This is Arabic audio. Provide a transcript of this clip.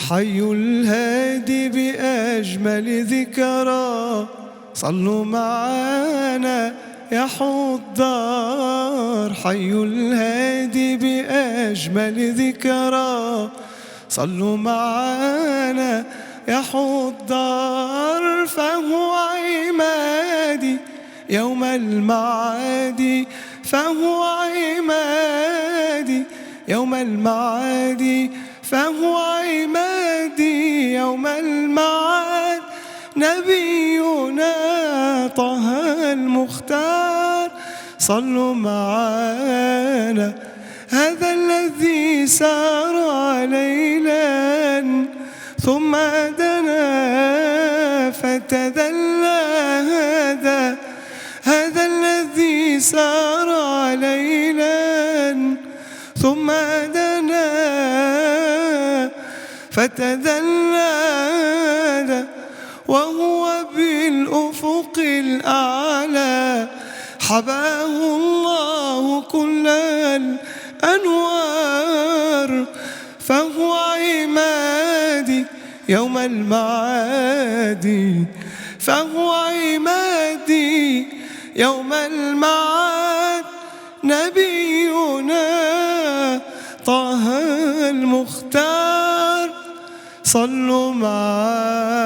حي الهادي بأجمل ذكرى، صلوا معانا يا حضار. حي الهادي بأجمل ذكرى، صلوا معانا يا حضار. فهو عمادي يوم المعاد، فهو عمادي يوم المعاد، فهو عمادي يوم المعاد. نبينا طه المختار، صلوا معانا. هذا الذي سار ليلا ثم دنا فتدلى، هذا الذي سار ليلا ثم دنا فتدلى، وهو بالأفق الأعلى حباه الله كل الأنوار. فهو عمادي يوم المعاد، فهو عمادي يوم المعاد. نبينا طه المختار، صلوا معانا.